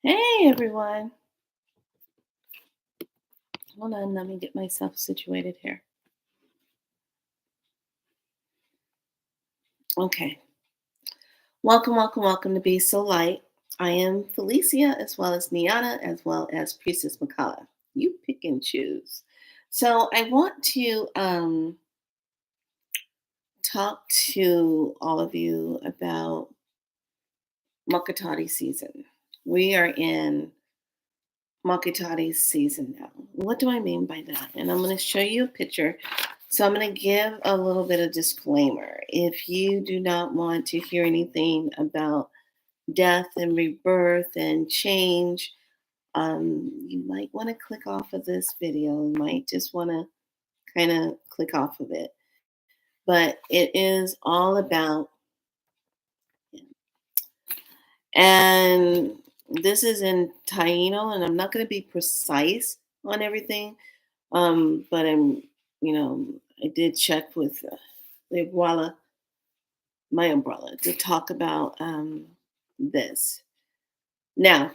Hey everyone. Hold on, let me get myself situated here. Okay. Welcome to Be So Light. I am Felicia as well as Niana as well as Priestess Makala. You pick and choose. So I want to talk to all of you about Maketaure season. We are in Maketaure season now. What do I mean by that? And I'm going to show you a picture. So I'm going to give a little bit of disclaimer. If you do not want to hear anything about death and rebirth and change, you might want to click off of this video. You might just want to kind of click off of it. But it is all about, and this is in Taino, and I'm not going to be precise on everything. But you know, I did check with the umbrella, my umbrella, to talk about this. Now,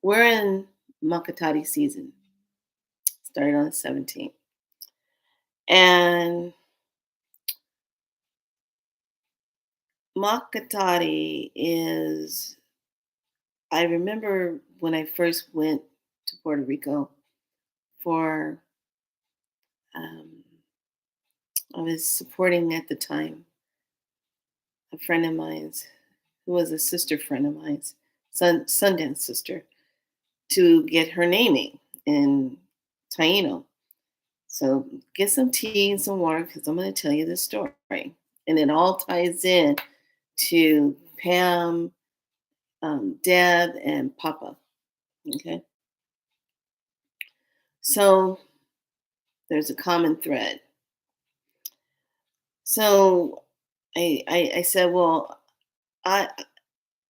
we're in Makatari season, started on the 17th. And Makatari is, I remember when I first went to Puerto Rico for, um, I was supporting at the time a friend of mine's who was a sister friend of mine's, Sundance sister, to get her naming in Taino. So get some tea and some water because I'm going to tell you this story. And it all ties in to Pam, Deb, and Papa. Okay. So there's a common thread. So I said, well, I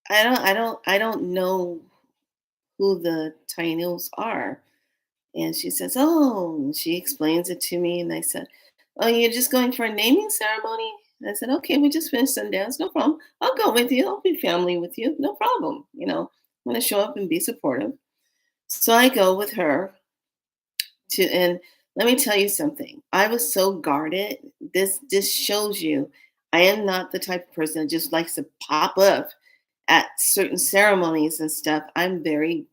I don't know who the Tainos are. And she says, "Oh," she explains it to me. And I said, "Oh, you're just going for a naming ceremony?" And I said, "Okay, we just finished Sundance. No problem. I'll go with you. I'll be family with you. No problem. I'm going to show up and be supportive." So I go with her and let me tell you something. I was so guarded. This shows you I am not the type of person that just likes to pop up at certain ceremonies and stuff. I'm very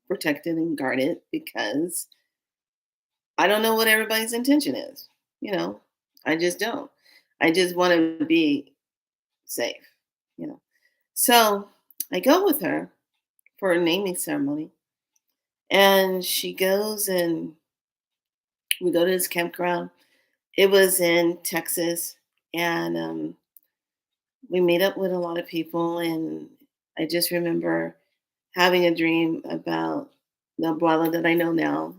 protected and guarded because I don't know what everybody's intention is. You know, I just don't. I just want to be safe, you know. So I go with her for a naming ceremony, and she goes and we go to this campground. It was in Texas, and we meet up with a lot of people. And I just remember having a dream about the abuela that I know now.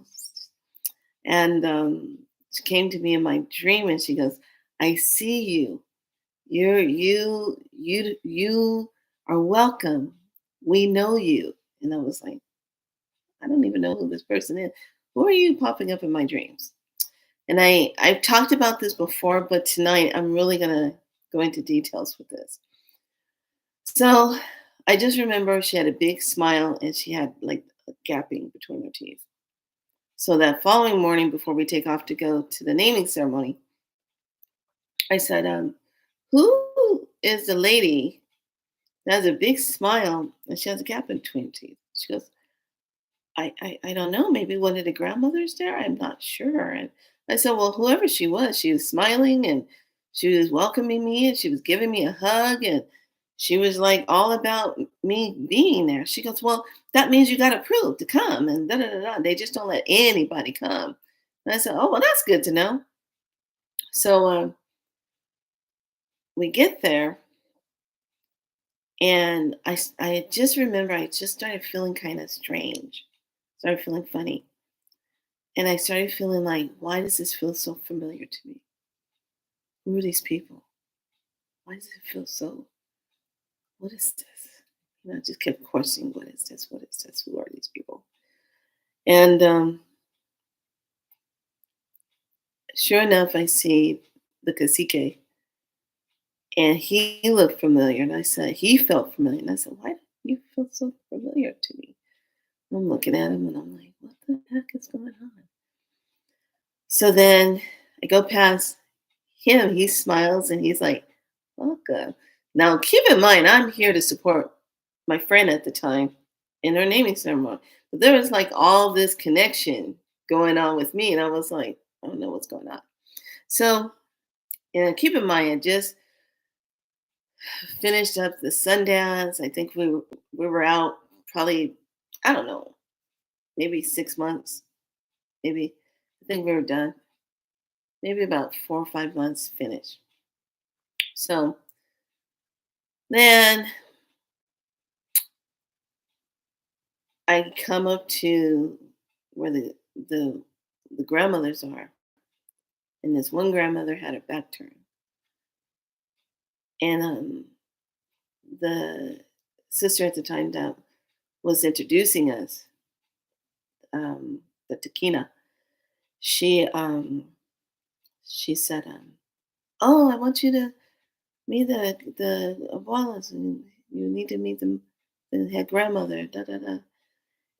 And she came to me in my dream, and she goes, "I see you. You are welcome. We know you." And I was like, I don't even know who this person is. Who are you popping up in my dreams? And I've talked about this before, but tonight I'm really gonna go into details with this. So I just remember she had a big smile and she had like a gapping between her teeth. So that following morning, before we take off to go to the naming ceremony, I said, "Who is the lady that has a big smile and she has a gap in between her teeth?" She goes, I don't know. Maybe one of the grandmothers there. I'm not sure." And I said, "Well, whoever she was smiling and she was welcoming me and she was giving me a hug and she was like all about me being there." She goes, "Well, that means you got approved to come and da da da da. They just don't let anybody come." And I said, "Oh, well, that's good to know." So we get there, and I just remember I just started feeling kind of strange, started feeling funny. And I started feeling like, why does this feel so familiar to me? Who are these people? Why does it feel so, what is this? I just kept questioning, what is this? What is this? Who are these people? And sure enough, I see the cacique, and he looked familiar. And I said, he felt familiar. And I said, why do you feel so familiar to me? I'm looking at him and I'm like, what the heck is going on? So then I go past him. He smiles and he's like, welcome. Now, keep in mind, I'm here to support my friend at the time in her naming ceremony. But there was like all this connection going on with me. And I was like, I don't know what's going on. So, keep in mind, I just finished up the Sundance. I think we were out probably, I don't know, maybe 6 months, maybe. I think we were done. Maybe about 4 or 5 months finished. So then I come up to where the the grandmothers are, and this one grandmother had her back turned, and the sister at the time that was introducing us, the Taquina, she she said, "Oh, I want you to meet the abuelas, and you need to meet them, the head grandmother." Da da da.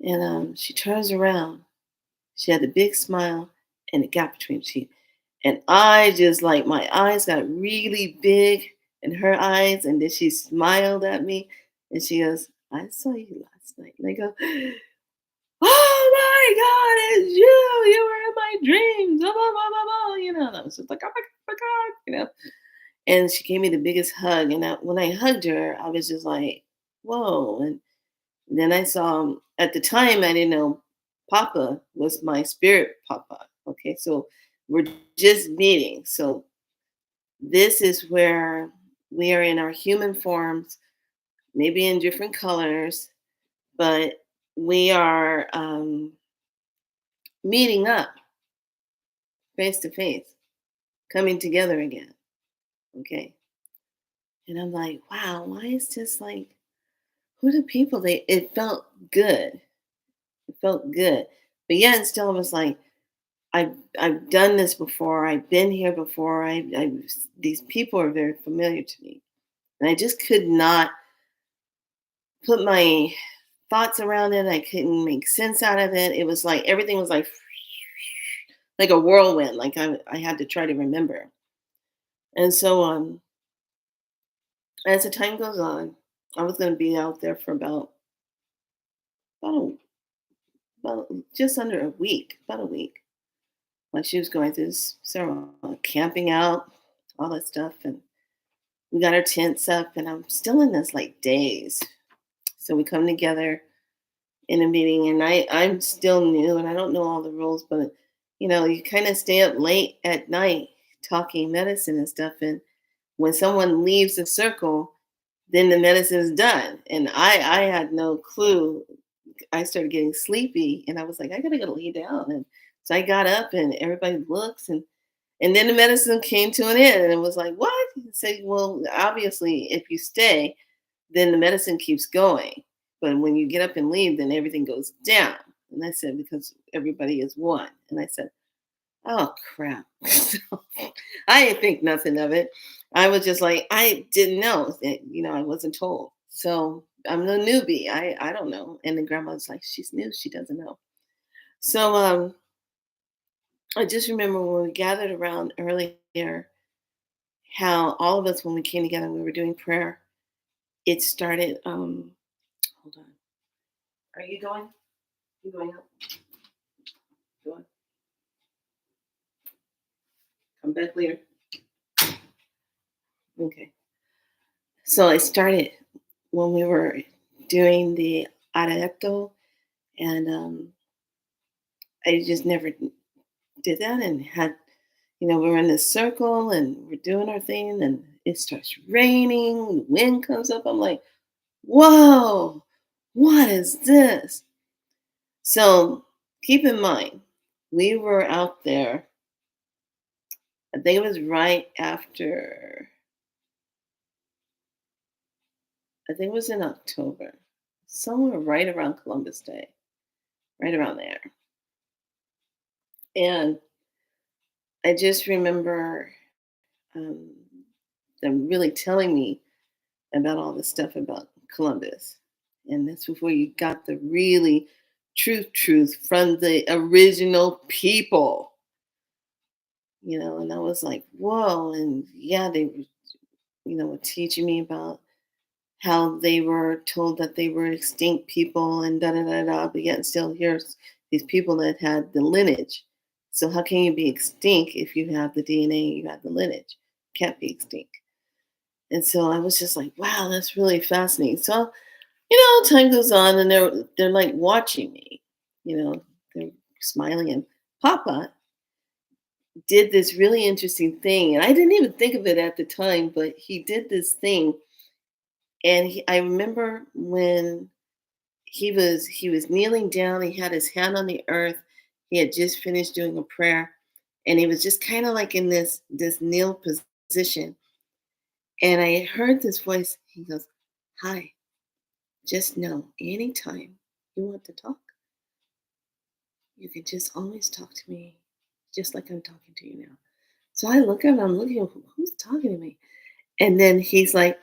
And she turns around. She had the big smile and a gap between her teeth. And I just like my eyes got really big in her eyes. And then she smiled at me and she goes, I saw you last night. And I go, oh my God, it's you. You were in my dreams. Blah, blah, blah, blah, blah. And I was just like, oh my God. And she gave me the biggest hug. And when I hugged her, I was just like, whoa. And then I saw him at the time. I didn't know Papa was my spirit Papa. Okay, so we're just meeting. So this is where we are in our human forms, maybe in different colors, but we are meeting up face to face, coming together again. Okay, and I'm like, wow, why is this like? Who the people? They it felt good. It felt good, but yet still, I was like, I've done this before. I've been here before. These people are very familiar to me, and I just could not put my thoughts around it. I couldn't make sense out of it. It was like everything was like a whirlwind. Like I had to try to remember. And so as the time goes on, I was going to be out there for about about just under a week, about a week. Like she was going through this ceremony, camping out, all that stuff, and we got our tents up, and I'm still in this like daze. So we come together in a meeting, and I'm still new, and I don't know all the rules, but you kind of stay up late at night talking medicine and stuff, and when someone leaves the circle, then the medicine is done, and I had no clue. I started getting sleepy, and I was like, I gotta go lay down, and so I got up, and everybody looks, and then the medicine came to an end, and it was like, what? Say, well, obviously, if you stay, then the medicine keeps going. But when you get up and leave, then everything goes down. And I said, because everybody is one. And I said, oh, crap. So, I didn't think nothing of it. I was just like, I didn't know that, I wasn't told. So I'm a newbie. I don't know. And the grandma's like, she's new. She doesn't know. So I just remember when we gathered around earlier, how all of us, when we came together, we were doing prayer. It started. Hold on. Are you going? You going up? Go on. Come back later. Okay. So it started when we were doing the areto, and I just never did that, and we were in this circle, and we're doing our thing, and it starts raining. The wind comes up. I'm like, whoa, what is this? So keep in mind, we were out there. I think it was right after. I think it was in October, somewhere right around Columbus Day, right around there. And I just remember um, them really telling me about all this stuff about Columbus. And that's before you got the really truth from the original people, and I was like, whoa. And yeah, they were teaching me about how they were told that they were extinct people and da da da da, but yet still here's these people that had the lineage. So how can you be extinct if you have the DNA, you have the lineage? Can't be extinct. And so I was just like, wow, that's really fascinating. So, time goes on and they're like watching me, they're smiling, and Papa did this really interesting thing. And I didn't even think of it at the time, but he did this thing. And I remember when he was kneeling down, he had his hand on the earth. He had just finished doing a prayer, and he was just kind of like in this kneel position. And I heard this voice. He goes, "Hi, just know anytime you want to talk, you can just always talk to me, just like I'm talking to you now." So I look at him, I'm looking, who's talking to me? And then he's like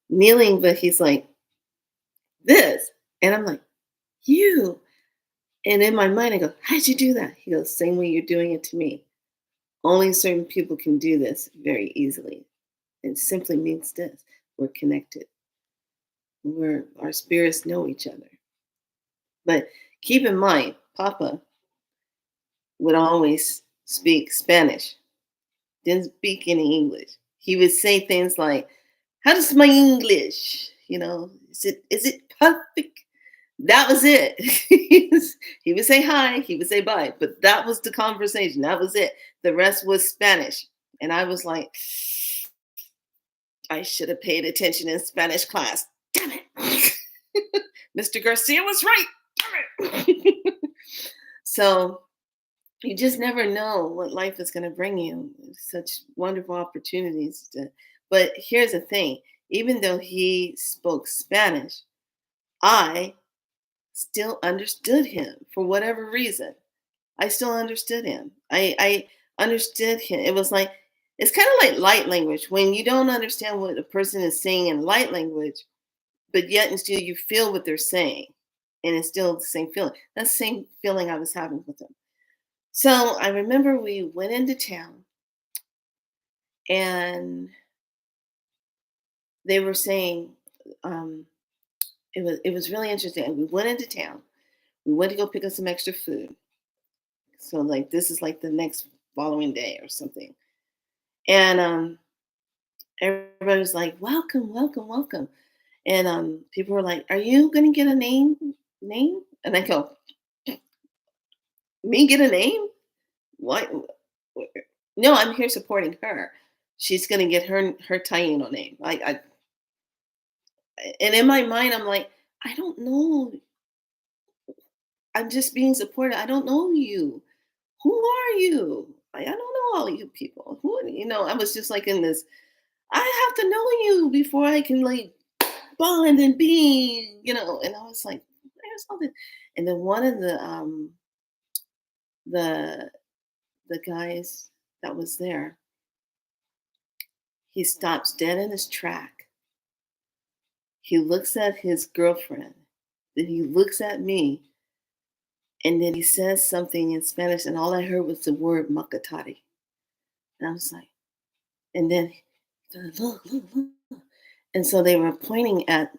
kneeling, but he's like this. And I'm like, you. And in my mind, I go, how'd you do that? He goes, same way you're doing it to me. Only certain people can do this very easily. It simply means this: we're connected. Our spirits know each other. But keep in mind, Papa would always speak Spanish, didn't speak any English. He would say things like, how does my English? Is it perfect? That was it. He would say hi, he would say bye, but that was the conversation. That was it. The rest was Spanish. And I was like, I should have paid attention in Spanish class. Damn it. Mr. Garcia was right. Damn it. So you just never know what life is going to bring you. Such wonderful opportunities. But here's the thing: even though he spoke Spanish, I still understood him for whatever reason. I still understood him. I understood him. It was like, it's kind of like light language. When you don't understand what a person is saying in light language, but yet and still you feel what they're saying, and it's still the same feeling. That's the same feeling I was having with him. So I remember we went into town, and they were saying, um, it was really interesting. We went into town. We went to go pick up some extra food. So like this is like the next following day or something. And everybody was like, welcome, welcome, welcome. And people were like, are you gonna get a name? And I go, me get a name? What? No, I'm here supporting her. She's gonna get her Taino name. And in my mind, I'm like, I don't know. I'm just being supported. I don't know you. Who are you? I don't know all you people. I was just like in this, I have to know you before I can like bond and be, and I was like, there's something. And then one of the the guys that was there, he stops dead in his track. He looks at his girlfriend, then he looks at me, and then he says something in Spanish, and all I heard was the word Maketaure. And I was like, and then look, look, look. And so they were pointing at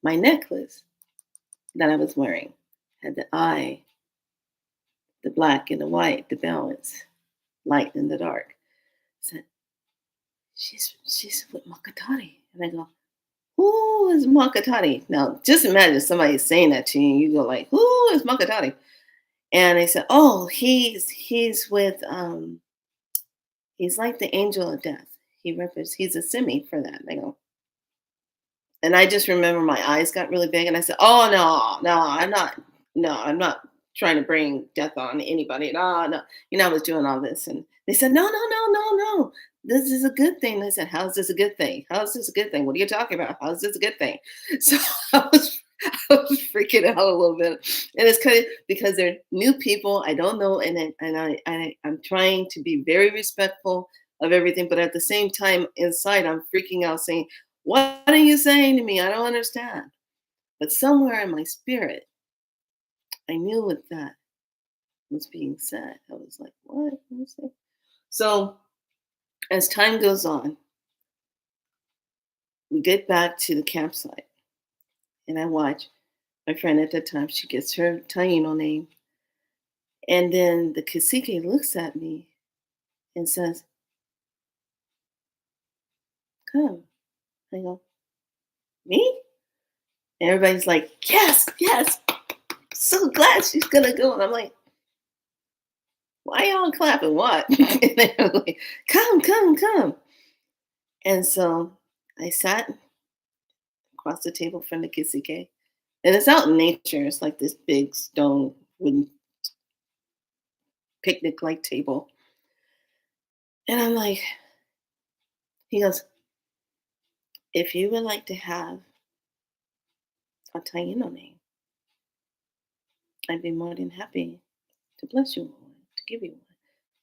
my necklace that I was wearing. Had the eye, the black and the white, the balance, light and the dark. Said, she's with Maketaure. And I go, who is Maketaure? Now just imagine somebody saying that to you, and you go like, who is Maketaure? And they said, oh, he's with he's like the angel of death. He's a semi for that. And I go, and I just remember my eyes got really big, and I said, "Oh no, no, I'm not. No, I'm not trying to bring death on anybody. No, no." I was doing all this, and they said, "No, no, no, no, no. This is a good thing." And I said, "How is this a good thing? How is this a good thing? What are you talking about? How is this a good thing?" So I was, I was freaking out a little bit, and it's kind of because they're new people. I don't know, I'm trying to be very respectful of everything, but at the same time, inside, I'm freaking out, saying, what are you saying to me? I don't understand. But somewhere in my spirit, I knew what that was being said. I was like, what? What is it? So as time goes on, we get back to the campsite and I watch my friend at that time, she gets her Taino name. And then the cacique looks at me and says, come. I go, me? And everybody's like, yes, yes, so glad she's gonna go. And I'm like, why y'all clapping? What? And they're like, come, come, come. And so I sat across the table from the cacique. And it's out in nature. It's like this big stone wooden picnic like table. And I'm like, he goes, if you would like to have a Taino name, I'd be more than happy to bless you one, to give you one.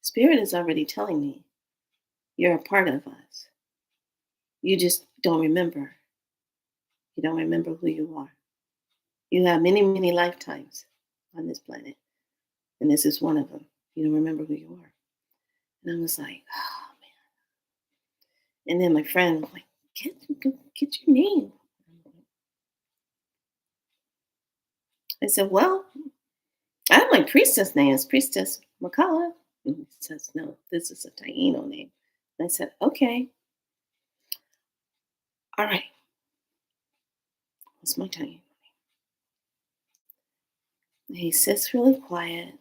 Spirit is already telling me you're a part of us. You just don't remember. You don't remember who you are. You have many, many lifetimes on this planet, and this is one of them. You don't remember who you are. And I was like, oh man. And then my friend was like, get your name. I said, well, I have my priestess name. It's Priestess Makala. And he says, no, this is a Taino name. And I said, okay, all right. What's my Taino? He sits really quiet.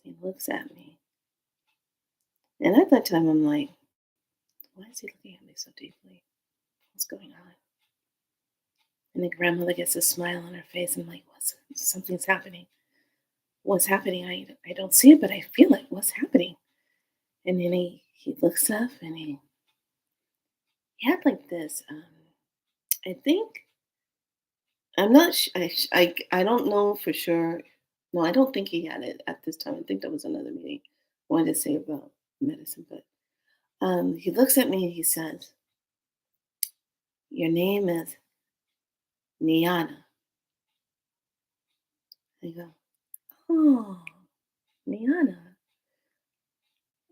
He looks at me. And at that time, I'm like, why is he looking at me so deeply? What's going on? And the grandmother gets a smile on her face. And I'm like, something's happening. What's happening? I don't see it, but I feel it. What's happening? And then he looks up and he had like this, I think, I'm not, I don't know for sure. No, I don't think he had it at this time. I think that was another meeting I wanted to say about medicine, but he looks at me and he says, your name is Niana. I go, oh, Niana.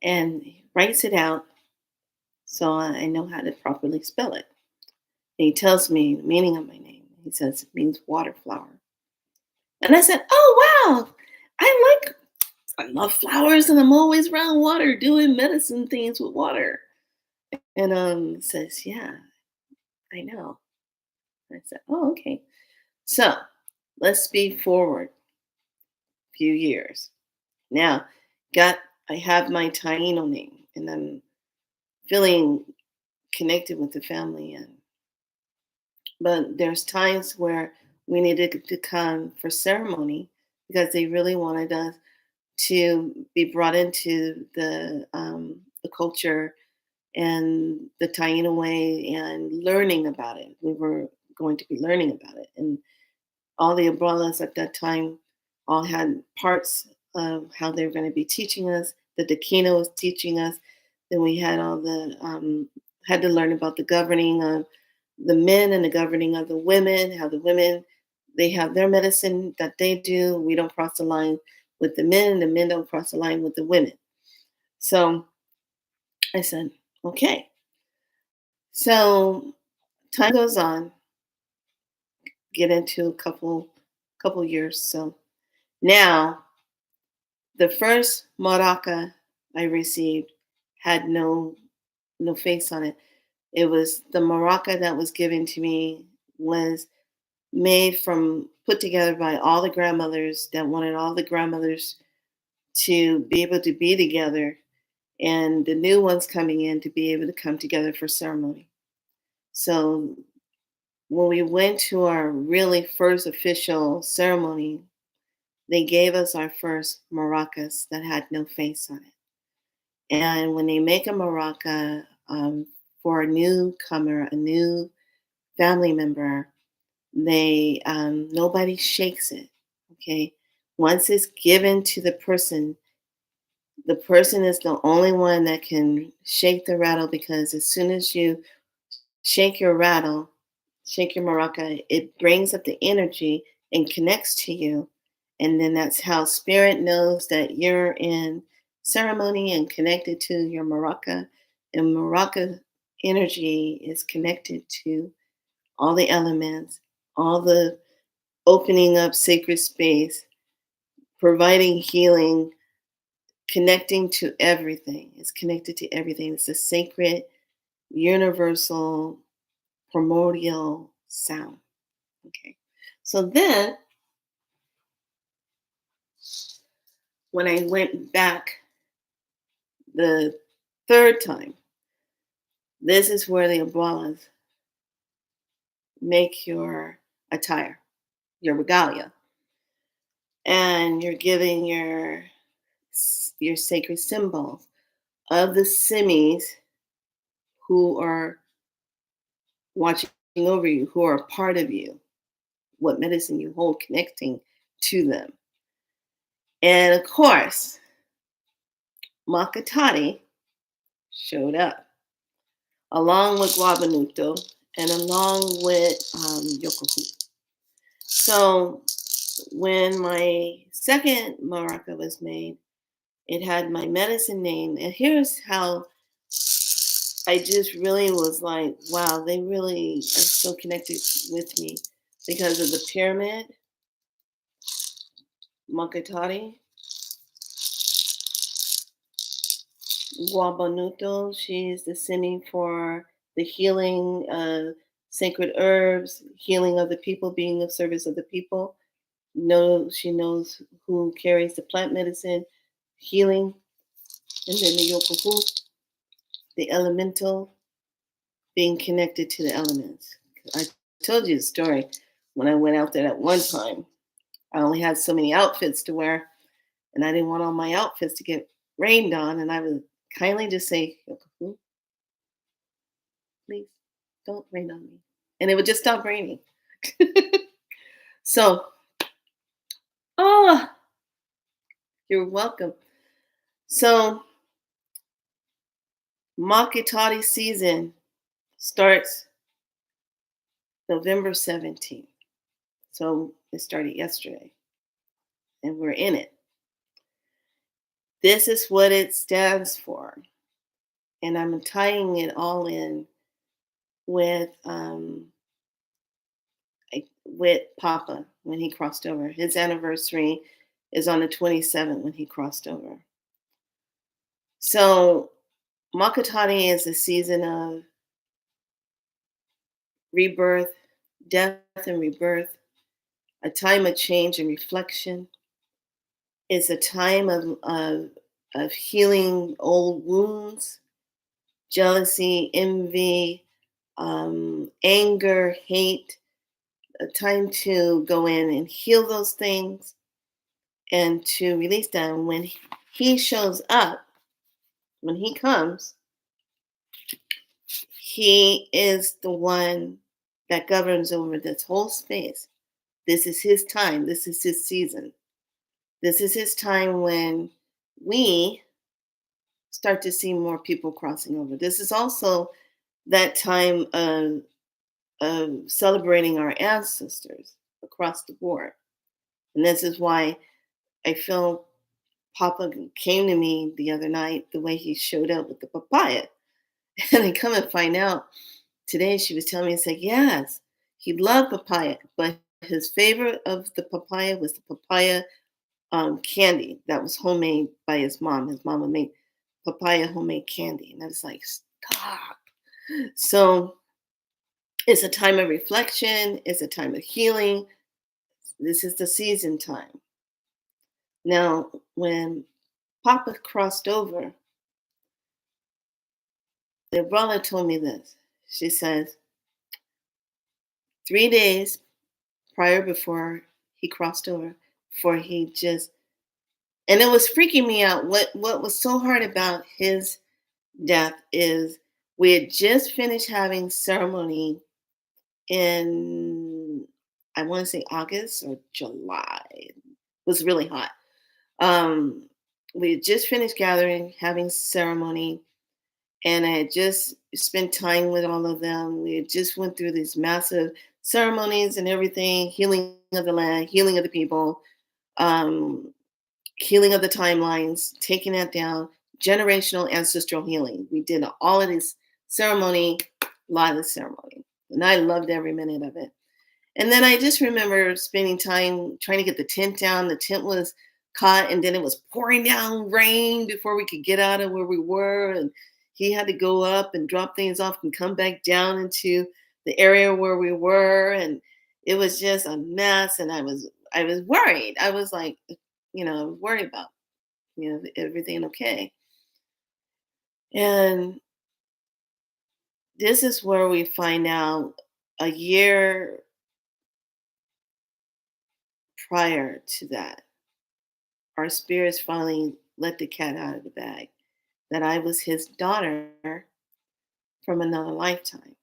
And he writes it out so I know how to properly spell it. And he tells me the meaning of my name. He says it means water flower. And I said, oh, wow. I love flowers and I'm always around water doing medicine things with water. And says, yeah, I know. I said, oh, okay. So let's speed forward a few years. Now, got I have my Taino name and I'm feeling connected with the family and but there's times where we needed to come for ceremony because they really wanted us to be brought into the culture and the Taino way and learning about it. We were going to be learning about it. And all the umbrellas at that time all had parts of how they were going to be teaching us. The Dakina was teaching us. Then we had all the had to learn about the governing of the men and the governing of the women. How the women they have their medicine that they do. We don't cross the line with the men. The men don't cross the line with the women. So I said, okay. So time goes on. Get into a couple years. So now the first maraca I received had no face on it. It was the maraca that was given to me was made from put together by all the grandmothers that wanted all the grandmothers to be able to be together and the new ones coming in to be able to come together for ceremony. So when we went to our really first official ceremony, they gave us our first maracas that had no face on it. And when they make a maraca for a newcomer, a new family member, they nobody shakes it. Okay, once it's given to the person is the only one that can shake the rattle because as soon as you shake your rattle, shake your maraca, it brings up the energy and connects to you. And then that's how spirit knows that you're in ceremony and connected to your maraca. And maraca energy is connected to all the elements, all the opening up sacred space, providing healing, connecting to everything. It's connected to everything. It's a sacred, universal, primordial sound. Okay. So then when I went back the third time, this is where the abuelas make your attire, your regalia, and you're giving your sacred symbols of the semis who are watching over you, who are a part of you, what medicine you hold connecting to them. And of course, Maketaure showed up along with Guabanuto and along with Yokohu. So when my second maraca was made, it had my medicine name. And here's how I just really was like, wow, they really are so connected with me because of the pyramid, Makatari, Guabanuto. She's the sending for the healing, sacred herbs, healing of the people, being of service of the people. She knows who carries the plant medicine, healing, and then the Yokohu, the elemental, being connected to the elements. I told you the story when I went out there that one time. I only had so many outfits to wear, and I didn't want all my outfits to get rained on. And I would kindly just say, Yokofu, please don't rain on me. And it would just stop raining. So, oh, you're welcome. So, Makitari season starts November 17th. So, it started yesterday, and we're in it. This is what it stands for. And I'm tying it all in with with Papa when he crossed over. His anniversary is on the 27th when he crossed over. So Makatani is a season of rebirth, death and rebirth, a time of change and reflection. It's a time of healing old wounds, jealousy, envy, anger, hate, a time to go in and heal those things and to release them. When he shows up, when he comes, he is the one that governs over this whole space. This is his time. This is his season. This is his time when we start to see more people crossing over. This is also that time of celebrating our ancestors across the board. And this is why I feel Papa came to me the other night the way he showed up with the papaya. And I come and find out today she was telling me, it's like, yes, he loved papaya, but his favorite of the papaya was the papaya candy that was homemade by his mom. His mom would make papaya homemade candy. And I was like, stop. So it's a time of reflection, it's a time of healing. This is the season time. Now, when Papa crossed over, the brother told me this. She says, 3 days prior before he crossed over, before he just, and it was freaking me out. What was so hard about his death is we had just finished having ceremony in, I want to say August or July. It was really hot. We had just finished gathering, having ceremony, and I had just spent time with all of them. We had just went through these massive ceremonies and everything, healing of the land, healing of the people. um, healing of the timelines, taking that down, generational ancestral healing. We did all of this ceremony, a lot of the ceremony, and I loved every minute of it. And then I just remember spending time trying to get the tent down. The tent was caught, and then it was pouring down rain before we could get out of where we were. And he had to go up and drop things off and come back down into the area where we were. And it was just a mess. And I was worried. I was like, worried about, everything okay. And this is where we find out a year prior to that our spirits finally let the cat out of the bag that I was his daughter from another lifetime.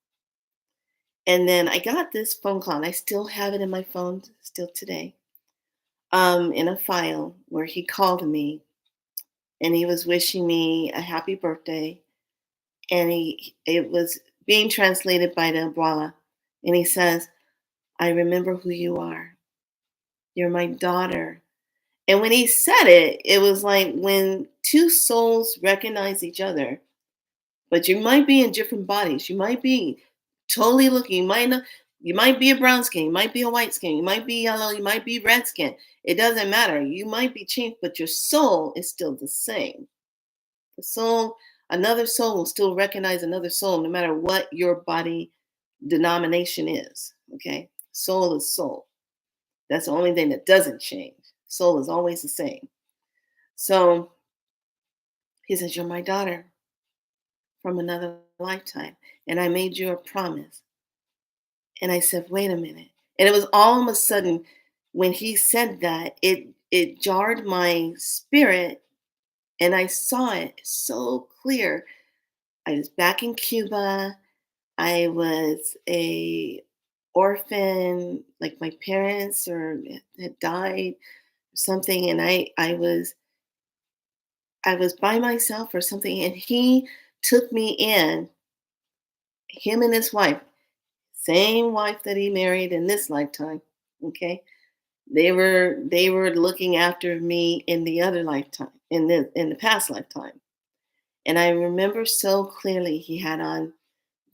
And then I got this phone call, and I still have it in my phone still today, in a file where he called me and he was wishing me a happy birthday. And it was being translated by the abuela. And he says, I remember who you are. You're my daughter. And when he said it, it was like when two souls recognize each other, but you might be in different bodies. You might be totally looking. You might not. You might be a brown skin. You might be a white skin. You might be yellow. You might be red skin. It doesn't matter. You might be changed, but your soul is still the same. The soul, another soul will still recognize another soul, no matter what your body denomination is. Okay, soul is soul. That's the only thing that doesn't change. Soul is always the same. So he says, "You're my daughter from another lifetime, and I made you a promise." And I said, "Wait a minute." And it was all of a sudden when he said that, it jarred my spirit, and I saw it so clear. I was back in Cuba. I was a orphan, like my parents or had died or something, and I was by myself or something, and he took me in, him and his wife, same wife that he married in this lifetime. Okay. They were looking after me in the other lifetime, in the past lifetime. And I remember so clearly he had on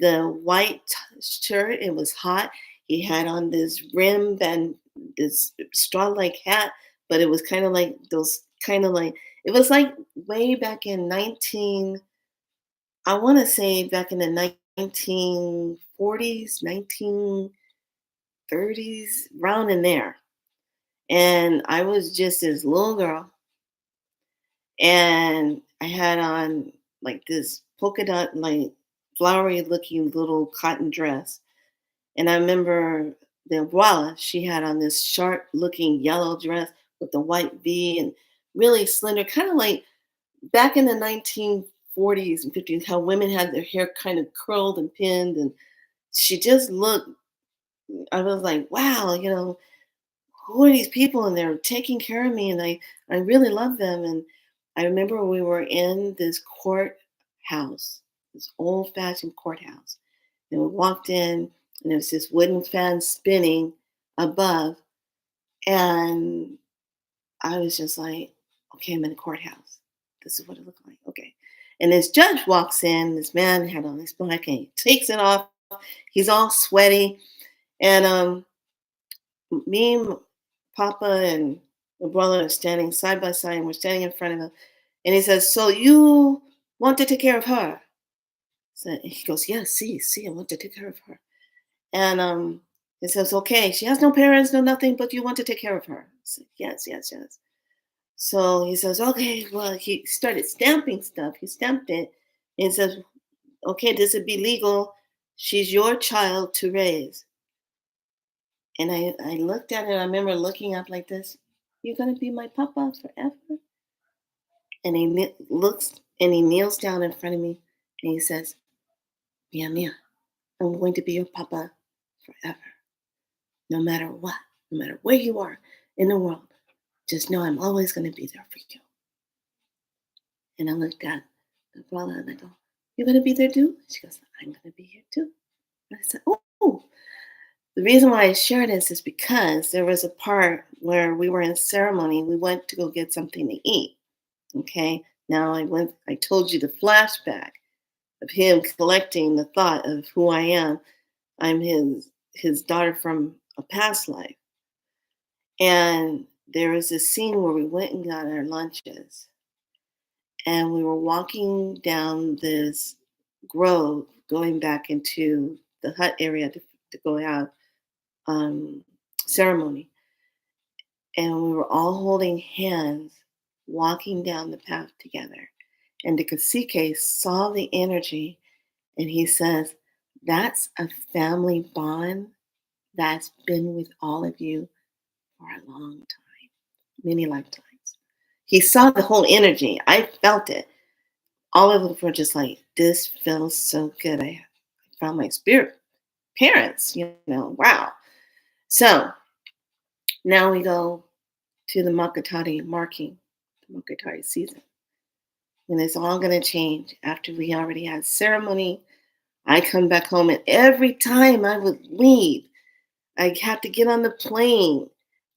the white shirt. It was hot. He had on this rim and this straw like hat, but it was kind of like those kind of like it was like way back in 19 I want to say back in the 1940s, 1930s, round in there. And I was just this little girl, and I had on like this polka dot, like flowery looking little cotton dress. And I remember the abuela, she had on this sharp looking yellow dress with the white V and really slender, kind of like back in the 1940s and 50s, how women had their hair kind of curled and pinned. And she just looked, I was like, wow, who are these people? And they're taking care of me. And I really love them. And I remember we were in this courthouse, this old fashioned courthouse. And we walked in, and there was this wooden fan spinning above. And I was just like, okay, I'm in the courthouse. This is what it looked like. Okay. And this judge walks in, this man had on this black, and he takes it off. He's all sweaty. And me and Papa and my brother are standing side by side, and we're standing in front of him. And he says, so you want to take care of her? So he goes, yes, see, I want to take care of her. And he says, okay, she has no parents, no nothing, but you want to take care of her. I said, yes, yes, yes. So he says, okay, well, he started stamping stuff. He stamped it and says, okay, this would be legal. She's your child to raise. And I looked at it. I remember looking up like this. You're going to be my papa forever? And he looks and he kneels down in front of me and he says, Mia, Mia, I'm going to be your papa forever. No matter what, no matter where you are in the world, just know I'm always going to be there for you. And I looked at the brother and I go, you're going to be there too? She goes, I'm going to be here too. And I said, oh. The reason why I share this is because there was a part where we were in ceremony. We went to go get something to eat. Okay. Now I told you the flashback of him collecting the thought of who I am. I'm his daughter from a past life. And there was this scene where we went and got our lunches and we were walking down this grove going back into the hut area to go have um, ceremony. And we were all holding hands, walking down the path together. And the cacique saw the energy and he says, "That's a family bond that's been with all of you for a long time, many lifetimes." He saw the whole energy. I felt it. All of them were just like, "This feels so good. I found my spirit parents, wow." So now we go to the Maketaure marking, the Maketaure season. And it's all going to change after we already had ceremony. I come back home, and every time I would leave, I had to get on the plane.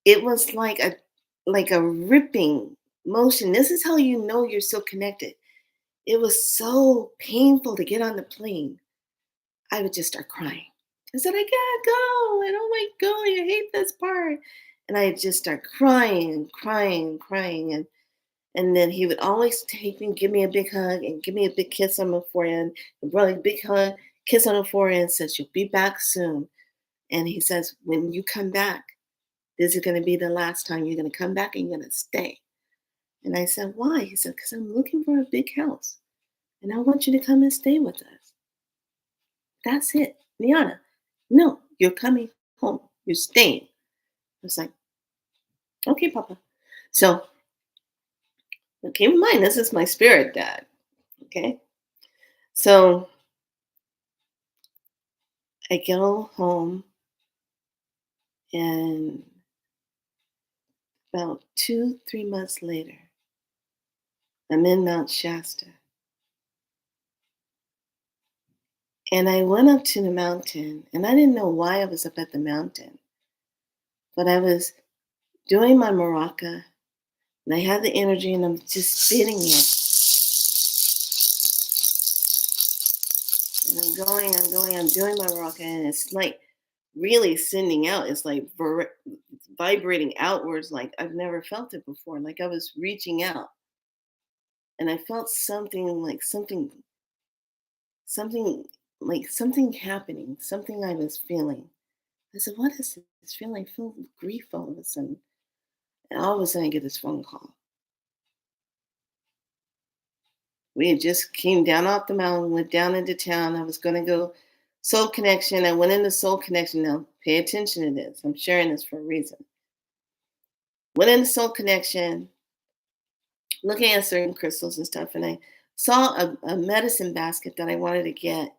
It was like a ripping motion. This is how you know you're so connected. It was so painful to get on the plane. I would just start crying. I said, "I can't go. I don't like going. I hate this part." And I just start crying and crying and crying. And then he would always take me, give me a big hug, and give me a big kiss on my forehead. And really big hug, kiss on the forehead, and says, "You'll be back soon." And he says, "When you come back, this is going to be the last time. You're going to come back and you're going to stay." And I said, "Why?" He said, "Because I'm looking for a big house. And I want you to come and stay with us. That's it. Liana, no, you're coming home. You're staying." I was like, "Okay, Papa." So keep in mind, this is my spirit dad. Okay. So I go home, and about 2, 3 months later, I'm in Mount Shasta. And I went up to the mountain, and I didn't know why I was up at the mountain, but I was doing my maraca, and I had the energy, and I'm just spitting it. And I'm doing my maraca, and it's like really sending out. It's like vibrating outwards like I've never felt it before. Like I was reaching out, and I felt something like something happening, something I was feeling. I said, "What is this feeling?" I feel grief all of a sudden. And all of a sudden, I get this phone call. We had just came down off the mountain, went down into town. I was going to go Soul Connection. I went into Soul Connection. Now, pay attention to this. I'm sharing this for a reason. Went into Soul Connection, looking at certain crystals and stuff, and I saw a medicine basket that I wanted to get,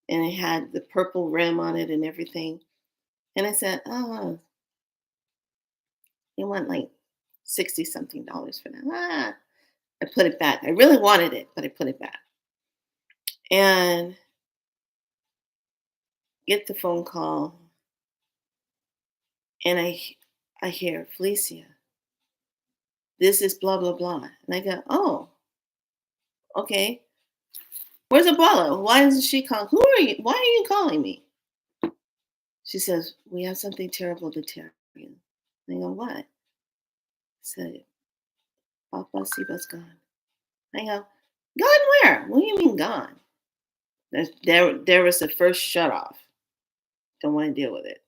and it had the purple rim on it and everything. And I said, "Oh, you want like 60 something dollars for that?" I put it back. I really wanted it, but I put it back. And get the phone call, and I hear, "Felicia, this is blah blah blah." And I go, "Oh, okay. Where's Abuela? Why isn't she calling? Who are you? Why are you calling me?" She says, "We have something terrible to tell you." I go, "What?" Said, "Papa Siba's gone." I go, "Gone where? What do you mean gone?" There was the first shut off. Don't want to deal with it.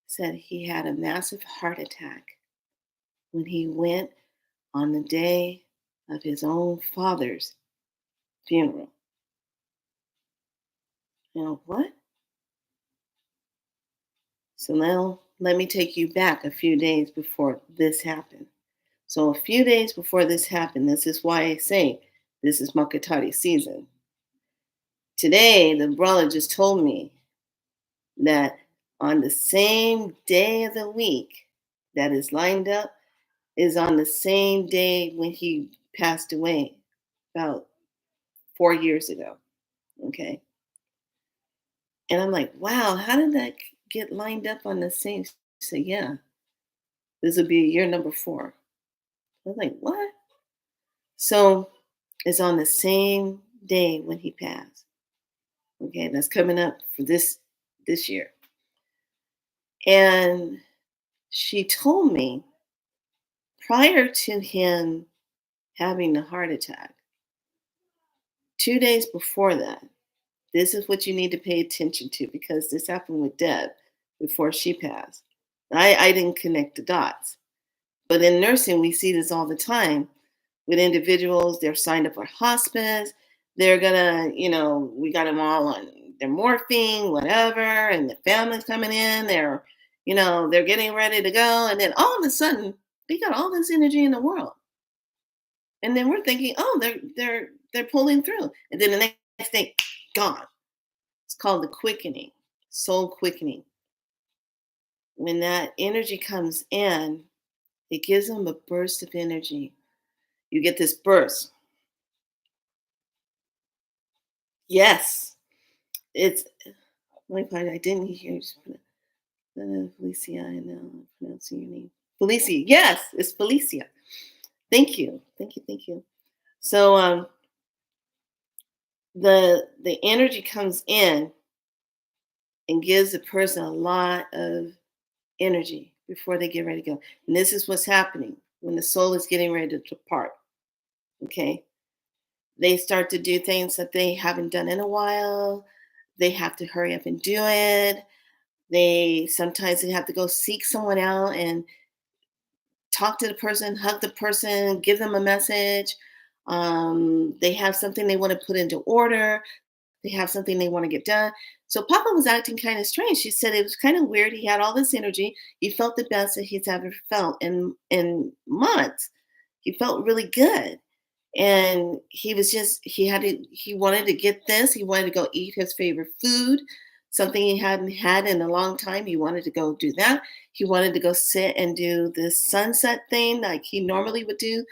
Said he had a massive heart attack when he went on the day of his own father's funeral. What? So now let me take you back a few days before this happened. So a few days before this happened, this is why I say this is Maketaure season. Today, the brother just told me that on the same day of the week that is lined up is on the same day when he passed away about 4 years ago. Okay. And I'm like, wow, how did that get lined up on the same? She said, yeah, this would be year number 4. I was like, what? So it's on the same day when he passed. Okay, that's coming up for this year. And she told me prior to him having the heart attack, 2 days before that, this is what you need to pay attention to because this happened with Deb before she passed. I didn't connect the dots. But in nursing, we see this all the time with individuals. They're signed up for hospice. They're gonna, we got them all on their morphine, whatever, and the family's coming in. They're getting ready to go, and then all of a sudden, they got all this energy in the world, and then we're thinking, oh, they're pulling through, and then the next thing, gone. It's called the quickening, soul quickening. When that energy comes in, it gives them a burst of energy. You get this burst. Yes, it's my part. I didn't hear Felicia. I know I'm pronouncing your name. Felicia. Yes, it's Felicia. Thank you. Thank you. Thank you. So the energy comes in and gives the person a lot of energy before they get ready to go. And this is what's happening when the soul is getting ready to depart. Okay. They start to do things that they haven't done in a while. They have to hurry up and do it. They have to go seek someone out and talk to the person, hug the person, give them a message. They have something they want to put into order. They have something they want to get done. So Papa was acting kind of strange. She said it was kind of weird. He had all this energy. He felt the best that he's ever felt in months. He felt really good. And he wanted to get this. He wanted to go eat his favorite food, something he hadn't had in a long time. He wanted to go do that. He wanted to go sit and do this sunset thing like he normally would do,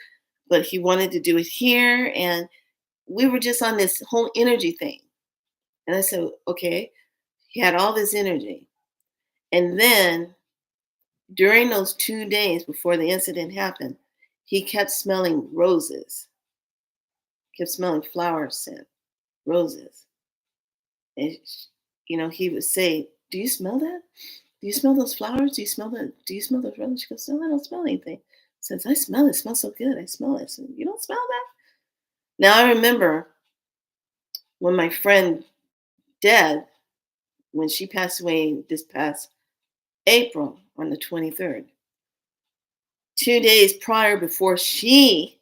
but he wanted to do it here. And we were just on this whole energy thing. And I said, okay, he had all this energy. And then during those 2 days before the incident happened, he kept smelling roses, kept smelling flower scent, roses. And, he would say, do you smell that? Do you smell those flowers? Do you smell those roses? She goes, no, I don't smell anything. Says, I smell it. It smells so good. I smell it. So, you don't smell that? Now I remember when my friend Deb, when she passed away this past April on the 23rd, 2 days prior before she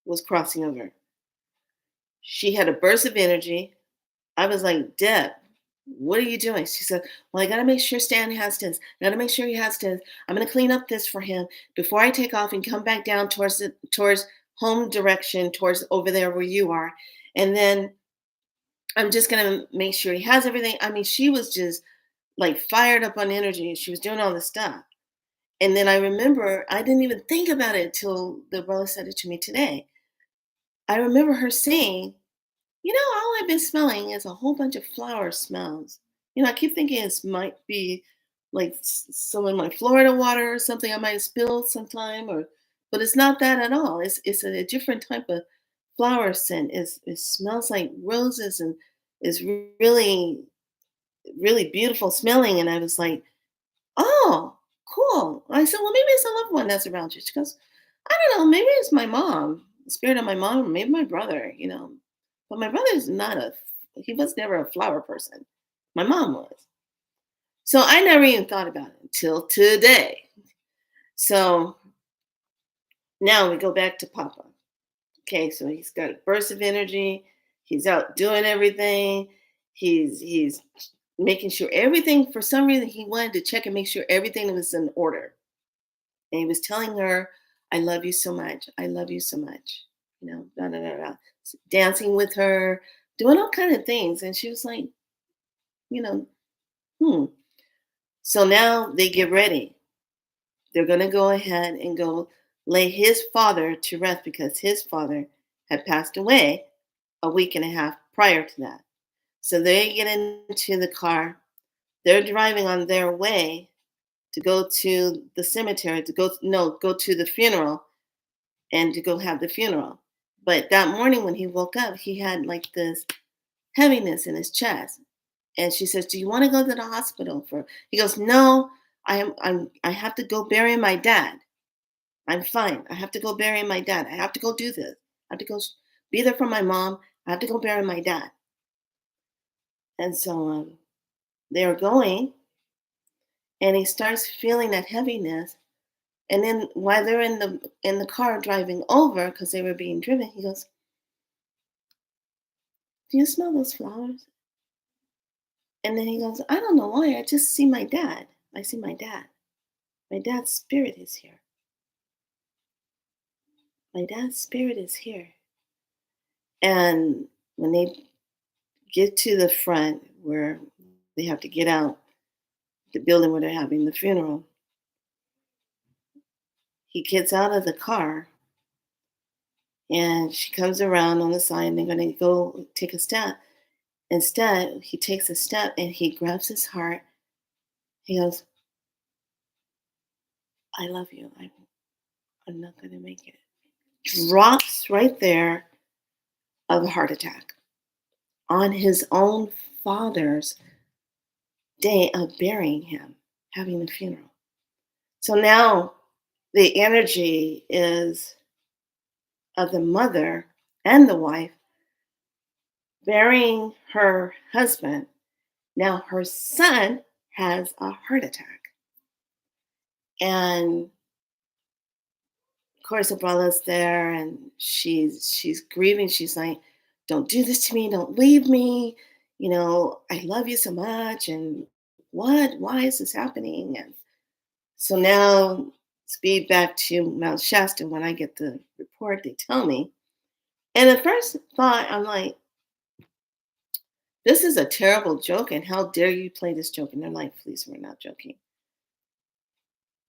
was crossing over, she had a burst of energy. I was like, Deb, what are you doing? She said, well, I got to make sure Stan has this. I got to make sure he has this. I'm going to clean up this for him before I take off and come back down towards home direction, towards over there where you are. And then I'm just going to make sure he has everything. I mean, she was just like fired up on energy. She was doing all this stuff. And then I remember I didn't even think about it until the brother said it to me today. I remember her saying, all I've been smelling is a whole bunch of flower smells. I keep thinking it might be like some of my Florida water or something I might have spilled sometime, but it's not that at all. It's a different type of flower scent. It smells like roses and is really really beautiful smelling. And I was like, oh, cool. I said, well, maybe it's a loved one that's around you. She goes, I don't know, maybe it's my mom, the spirit of my mom, or maybe my brother. But my brother is he was never a flower person. My mom was. So I never even thought about it until today. So now we go back to Papa. Okay, so he's got a burst of energy. He's out doing everything. He's making sure everything, for some reason, he wanted to check and make sure everything was in order. And he was telling her, I love you so much. I love you so much. Da, da, da, da. Dancing with her, doing all kind of things. And she was like, you know, hmm. So now they get ready. They're going to go ahead and go lay his father to rest because his father had passed away a week and a half prior to that. So they get into the car. They're driving on their way to go to the cemetery to go no go to the funeral and to go have the funeral. But that morning when he woke up, he had like this heaviness in his chest. And she says, "Do you want to go to the hospital for?" He goes, "No, I have to go bury my dad. I'm fine. I have to go bury my dad. I have to go do this. I have to go be there for my mom. I have to go bury my dad." And so they're going, and he starts feeling that heaviness. And then while they're in the car driving over, because they were being driven, he goes, "Do you smell those flowers?" And then he goes, "I don't know why. I just see my dad. I see my dad. My dad's spirit is here. My dad's spirit is here." And when they get to the front where they have to get out the building where they're having the funeral, he gets out of the car and she comes around on the side and they're going to go take a step. Instead, he takes a step and he grabs his heart. He goes, "I love you. I'm not going to make it." Drops right there of a heart attack on his own father's day of burying him, having the funeral. So now the energy is of the mother and the wife burying her husband. Now her son has a heart attack. And of course Abuela's there and she's grieving. She's like, "Don't do this to me, don't leave me. You know, I love you so much. And why is this happening?" And so now speed back to Mount Shasta. When I get the report, they tell me. And at first thought, I'm like, "This is a terrible joke, and how dare you play this joke?" And they're like, "Please, we're not joking.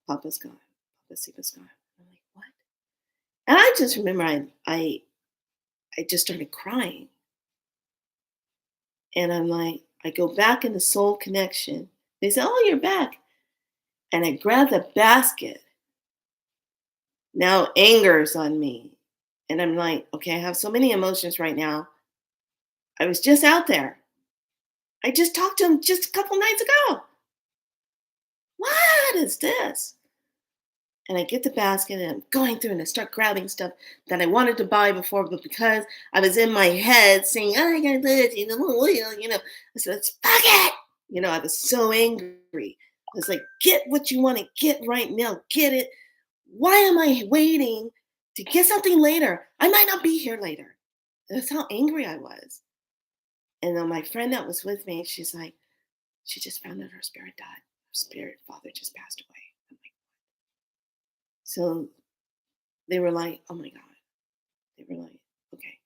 Papa's gone. Papa Siba's gone." I'm like, "What?" And I just remember I just started crying. And I'm like, I go back into Soul Connection. They say, "Oh, you're back." And I grab the basket. Now anger's on me. And I'm like, okay, I have so many emotions right now. I was just out there. I just talked to him just a couple nights ago. What is this? And I get the basket and I'm going through and I start grabbing stuff that I wanted to buy before, but because I was in my head saying, "Oh, I got this, I said, "Fuck it." I was so angry. I was like, "Get what you want to get right now. Get it. Why am I waiting to get something later? I might not be here later." That's how angry I was. And then my friend that was with me, she's like, "She just found out her spirit died. Her spirit father just passed away." I'm like, so they were like, "Oh my God." They were like, "Okay."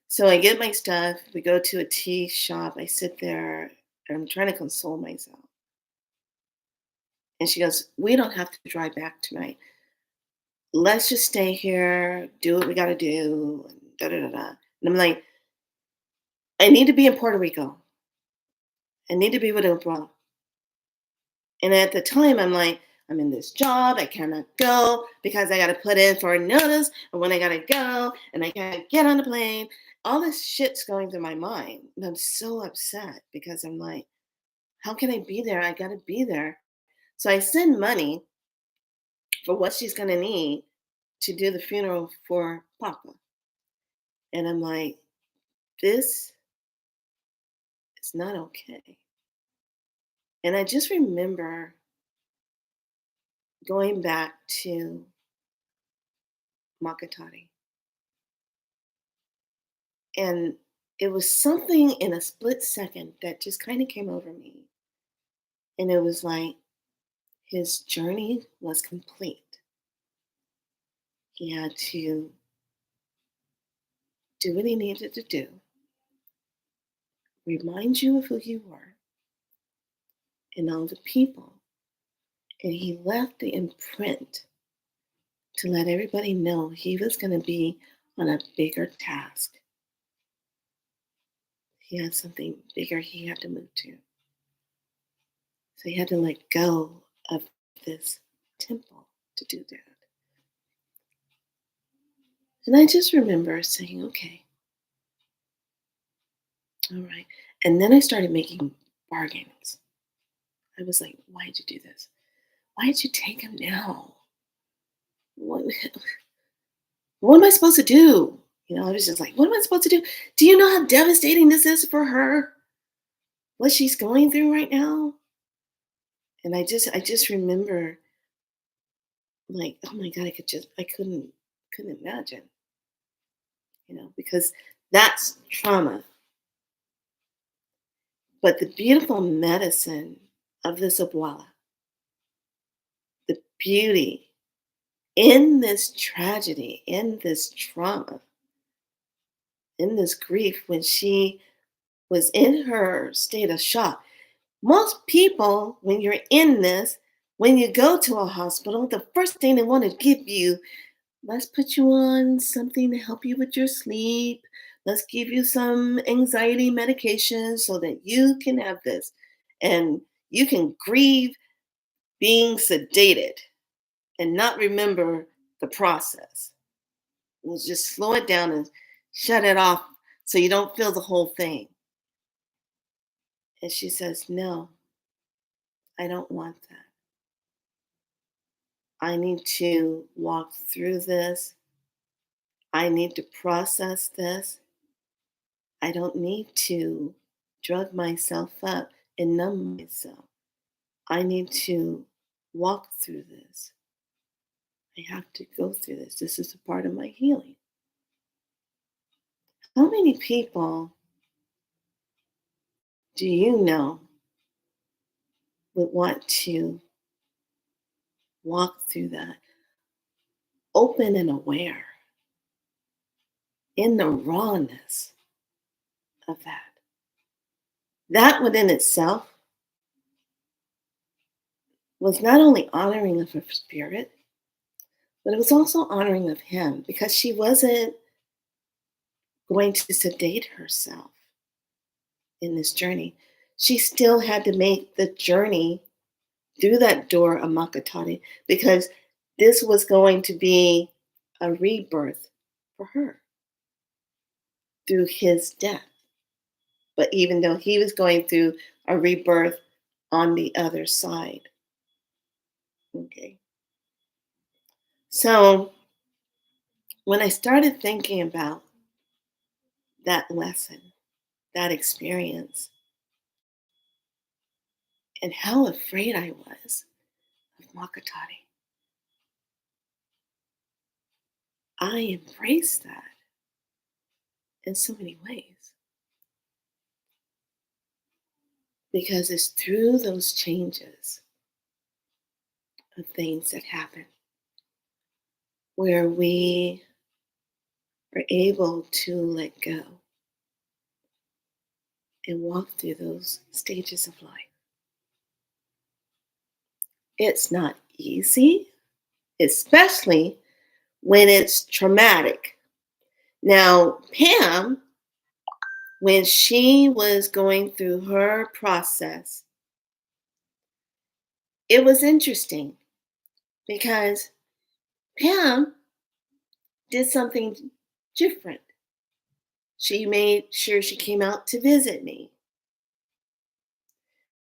So I get my stuff. We go to a tea shop. I sit there and I'm trying to console myself. And she goes, "We don't have to drive back tonight. Let's just stay here, do what we got to do." And da da da da. And I'm like, "I need to be in Puerto Rico. I need to be with Oprah." And at the time, I'm like, "I'm in this job. I cannot go because I got to put in for a notice. And when I got to go and I can't get on the plane." All this shit's going through my mind. And I'm so upset because I'm like, how can I be there? I got to be there. So I send money for what she's going to need to do the funeral for Papa. And I'm like, this is not okay. And I just remember going back to Maketaure. And it was something in a split second that just kind of came over me. And it was like his journey was complete. He had to do what he needed to do, remind you of who you were and all the people. And he left the imprint to let everybody know he was going to be on a bigger task. He had something bigger he had to move to. So he had to let go of this temple to do that. And I just remember saying, okay, all right. And then I started making bargains. I was like, why'd you do this? Why'd you take him now? What, what am I supposed to do? I was just like, what am I supposed to do? Do you know how devastating this is for her? What she's going through right now? And I just remember like, oh my God, I couldn't imagine, because that's trauma. But the beautiful medicine of this abuela, the beauty in this tragedy, in this trauma, in this grief, when she was in her state of shock. Most people, when you're in this, when you go to a hospital, the first thing they want to give you, let's put you on something to help you with your sleep. Let's give you some anxiety medication so that you can have this. And you can grieve being sedated and not remember the process. We'll just slow it down and shut it off so you don't feel the whole thing. And she says, no, I don't want that. I need to walk through this. I need to process this. I don't need to drug myself up and numb myself. I need to walk through this. I have to go through this. This is a part of my healing. How many people do you know would want to walk through that open and aware in the rawness of that? That within itself was not only honoring of her spirit, but it was also honoring of him because she wasn't going to sedate herself in this journey. She still had to make the journey through that door of Maketaure because this was going to be a rebirth for her through his death. But even though he was going through a rebirth on the other side. Okay. So when I started thinking about that lesson, that experience, and how afraid I was of Maketaure, I embraced that in so many ways because it's through those changes of things that happen where we are able to let go and walk through those stages of life. It's not easy, especially when it's traumatic. Now, Pam, when she was going through her process, it was interesting because Pam did something different. She made sure she came out to visit me.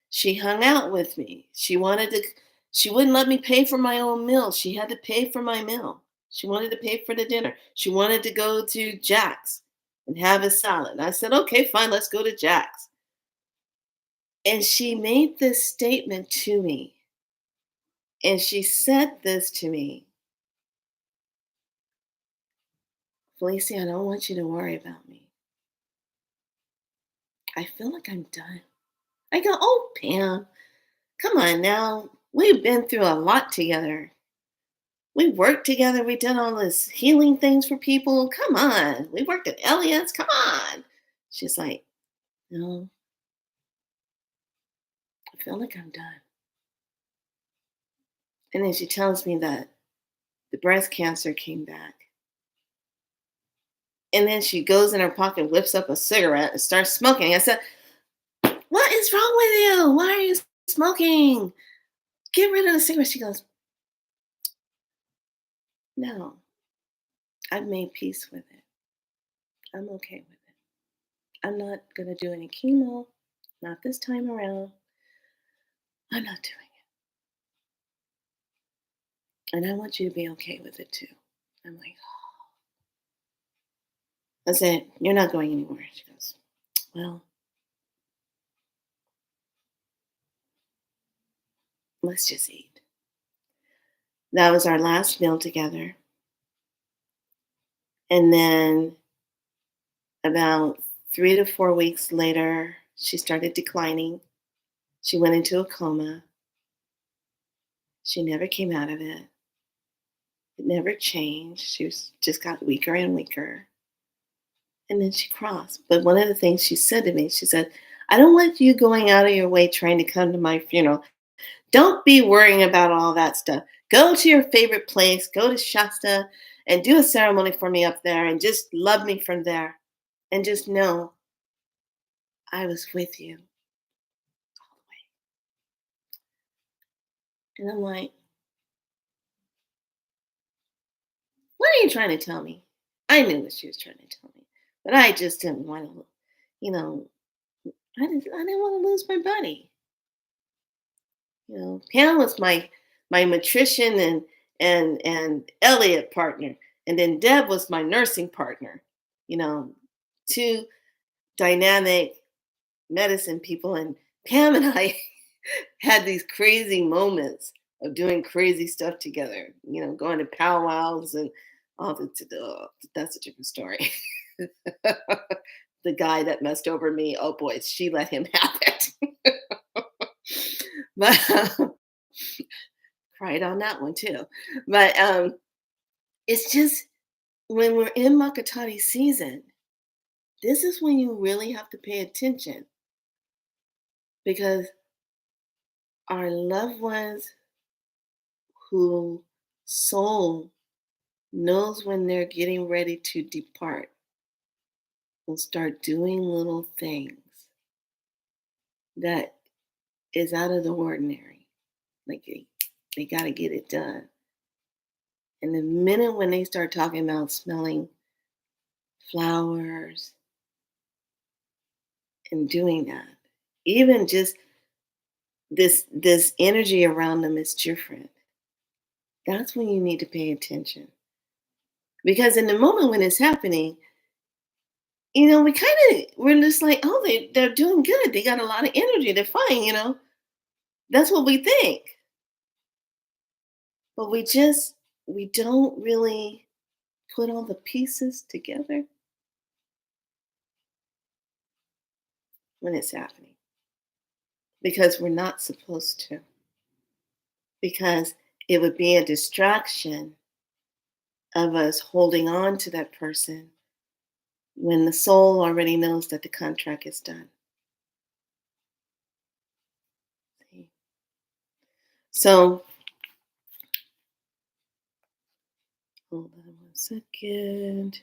She hung out with me. She wouldn't let me pay for my own meal. She had to pay for my meal. She wanted to pay for the dinner. She wanted to go to Jack's and have a salad. I said, okay, fine, let's go to Jack's. And she made this statement to me. And she said this to me, Felicia, I don't want you to worry about me. I feel like I'm done. I go, oh, Pam, come on now. We've been through a lot together. We worked together. We did all this healing things for people. Come on. We worked at Elliot's. Come on. She's like, no, I feel like I'm done. And then she tells me that the breast cancer came back. And then she goes in her pocket, whips up a cigarette, and starts smoking. I said, "What is wrong with you? Why are you smoking? Get rid of the cigarette." She goes, "No, I've made peace with it. I'm okay with it. I'm not going to do any chemo, not this time around. I'm not doing it. And I want you to be okay with it too." I'm like, I said, "You're not going anywhere." She goes, "Well, let's just eat." That was our last meal together. And then about 3 to 4 weeks later, she started declining. She went into a coma. She never came out of it. It never changed. She just got weaker and weaker. And then she crossed. But one of the things she said to me, she said, "I don't want you going out of your way trying to come to my funeral. Don't be worrying about all that stuff. Go to your favorite place, go to Shasta and do a ceremony for me up there and just love me from there. And just know I was with you all the way." And I'm like, "What are you trying to tell me?" I knew what she was trying to tell me, but I just didn't want to, you know, I didn't want to lose my buddy. Pam was my matrician and Elliot partner, and then Deb was my nursing partner. You know, two dynamic medicine people, and Pam and I had these crazy moments of doing crazy stuff together. Going to powwows and all the. That's a different story. The guy that messed over me. Oh boy, she let him have it. But cried on that one too. But it's just when we're in Maketaure season, this is when you really have to pay attention because our loved ones who soul knows when they're getting ready to depart will start doing little things that is out of the ordinary. Like they got to get it done. And the minute when they start talking about smelling flowers and doing that, even just this energy around them is different. That's when you need to pay attention. Because in the moment when it's happening, we're just like, oh, they're doing good. They got a lot of energy. They're fine. That's what we think. But we don't really put all the pieces together when it's happening. Because we're not supposed to. Because it would be a distraction of us holding on to that person when the soul already knows that the contract is done. See? So, hold on 1 second.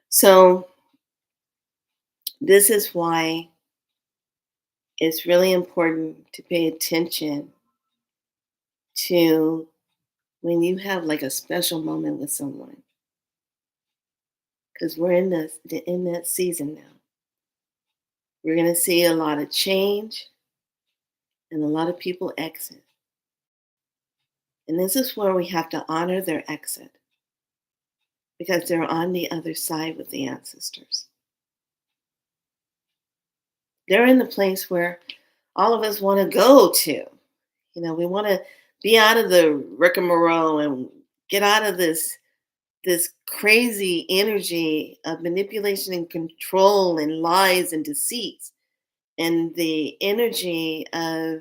So, this is why it's really important to pay attention to when you have like a special moment with someone, because we're in that season now. We're going to see a lot of change and a lot of people exit. And this is where we have to honor their exit because they're on the other side with the ancestors. They're in the place where all of us want to go to. We want to be out of the rigmarole and get out of this crazy energy of manipulation and control and lies and deceits and the energy of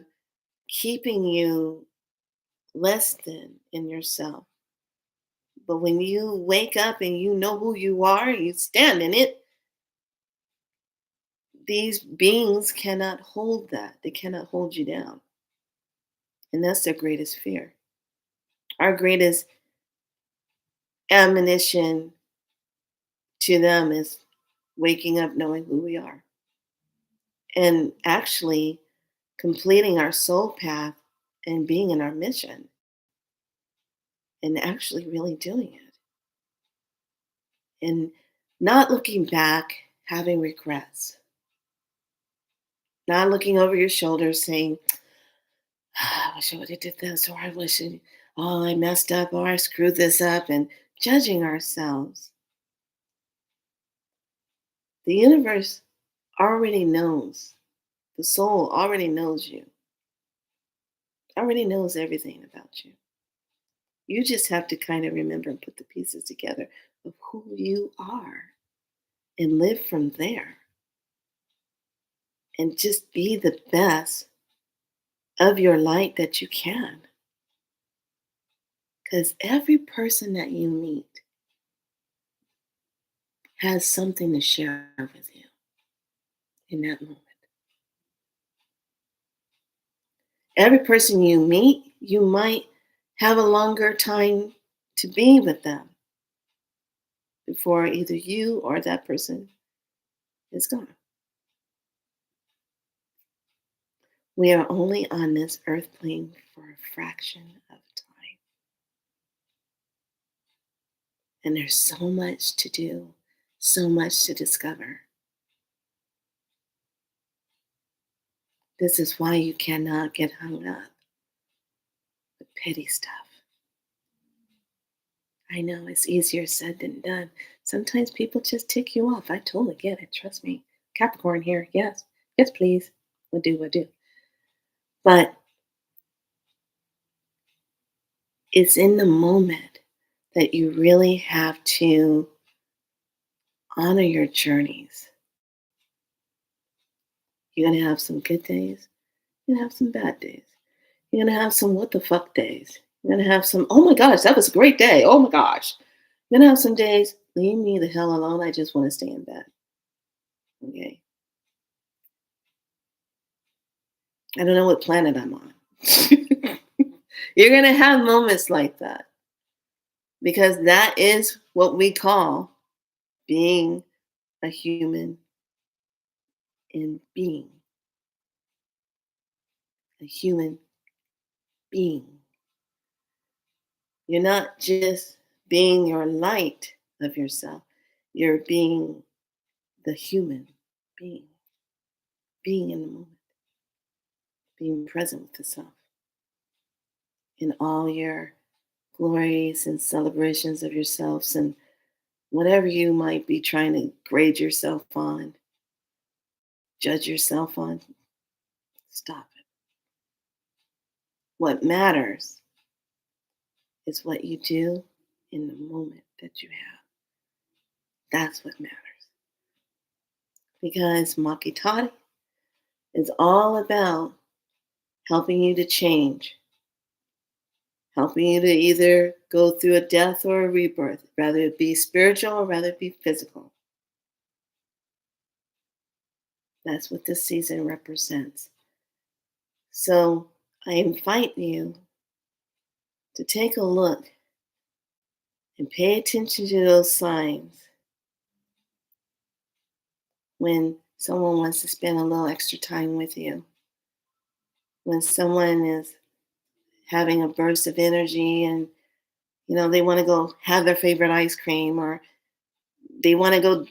keeping you less than in yourself. But when you wake up and you know who you are, you stand in it. These beings cannot hold that. They cannot hold you down. And that's their greatest fear. Our greatest admonition to them is waking up knowing who we are and actually completing our soul path and being in our mission and actually really doing it and not looking back, having regrets, not looking over your shoulder saying, "Ah, I wish I would have did this, or I wish, oh, I messed up, or I screwed this up," and judging ourselves. The universe already knows, the soul already knows you, already knows everything about you. You just have to kind of remember and put the pieces together of who you are and live from there and just be the best of your light that you can. Because every person that you meet has something to share with you in that moment. Every person you meet, you might have a longer time to be with them before either you or that person is gone. We are only on this earth plane for a fraction of time. And there's so much to do, so much to discover. This is why you cannot get hung up with petty stuff. I know it's easier said than done. Sometimes people just tick you off. I totally get it. Trust me. Capricorn here. Yes. Yes, please. We'll do, we'll do. But it's in the moment that you really have to honor your journeys. You're going to have some good days. You're going to have some bad days. You're going to have some what the fuck days. You're going to have some, oh my gosh, that was a great day. Oh my gosh. You're going to have some days, leave me the hell alone. I just want to stay in bed. Okay. I don't know what planet I'm on. You're going to have moments like that because that is what we call being a human in being. A human being. You're not just being your light of yourself, you're being the human being, being in the moment, being present with the self in all your glories and celebrations of yourselves and whatever you might be trying to grade yourself on, judge yourself on, stop it. What matters is what you do in the moment that you have. That's what matters. Because Maketaure is all about helping you to change, helping you to either go through a death or a rebirth, rather it be spiritual or rather it be physical. That's what this season represents. So I invite you to take a look and pay attention to those signs when someone wants to spend a little extra time with you, when someone is having a burst of energy and they want to go have their favorite ice cream or they want to go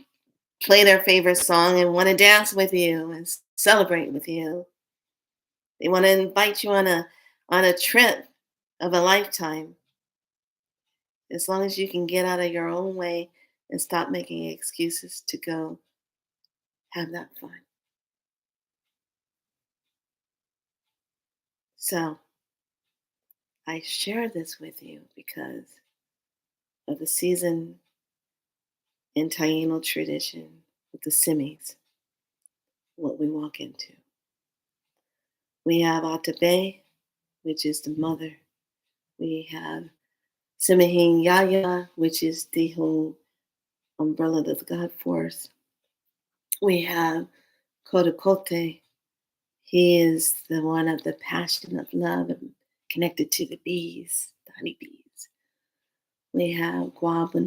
play their favorite song and want to dance with you and celebrate with you. They want to invite you on a trip of a lifetime. As long as you can get out of your own way and stop making excuses to go have that fun. So I share this with you because of the season in Taino tradition with the Simis, what we walk into. We have Atabe, which is the mother. We have Simihin Yaya, which is the whole umbrella of the God force. We have Kodakote. He is the one of the passion of love and connected to the bees, the honeybees. We have guava.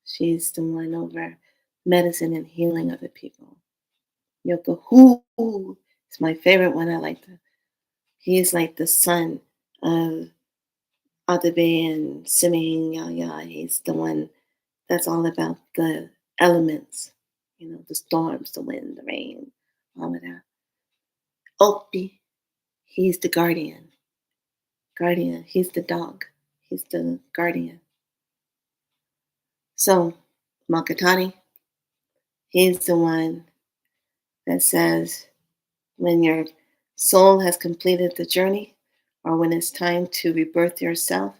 She's the one over medicine and healing other people. Yoko Who is my favorite one. He's like the son of Atabe and Simeon Yaya. He's the one that's all about the elements, the storms, the wind, the rain, all of that. Opie, he's the guardian. Guardian, he's the dog. He's the guardian. So, Makatani, he's the one that says when your soul has completed the journey, or when it's time to rebirth yourself,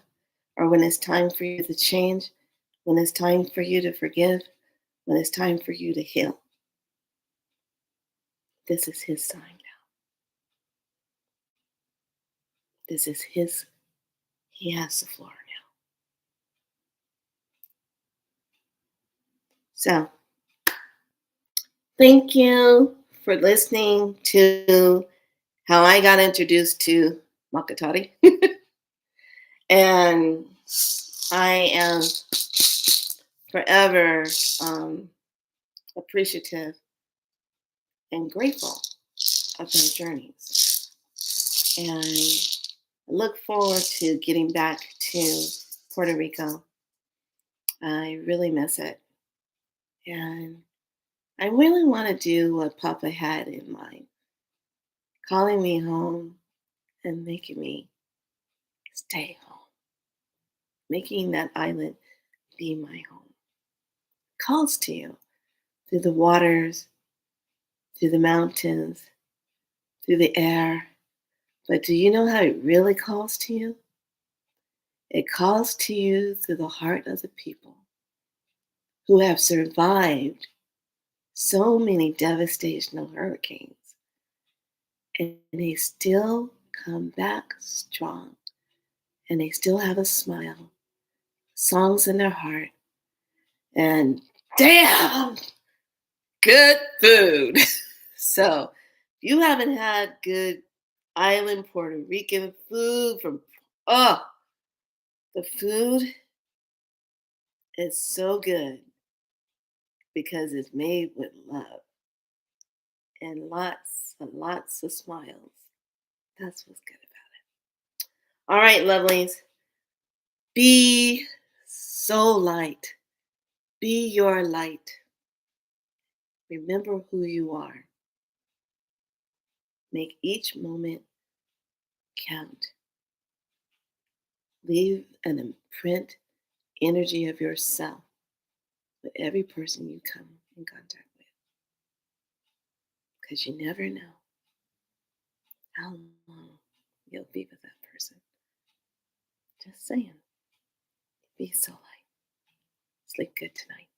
or when it's time for you to change, when it's time for you to forgive, when it's time for you to heal. This is his time now. This is his, he has the floor now. So, thank you for listening to how I got introduced to Makatari. And I am forever appreciative and grateful of their journeys. And I look forward to getting back to Puerto Rico. I really miss it. And I really want to do what Papa had in mind, calling me home and making me stay home, making that island be my home. Calls to you through the waters, through the mountains, through the air. But do you know how it really calls to you? It calls to you through the heart of the people who have survived so many devastational hurricanes, and they still come back strong, and they still have a smile, songs in their heart, and damn good food. So if you haven't had good island Puerto Rican food from, oh, the food is so good because it's made with love and lots and lots of smiles. That's what's good about it. All right, lovelies. Be so light. Be your light. Remember who you are. Make each moment count. Leave an imprint energy of yourself with every person you come in contact with. Because you never know how long you'll be with that person. Just saying. Be so light. Sleep good tonight.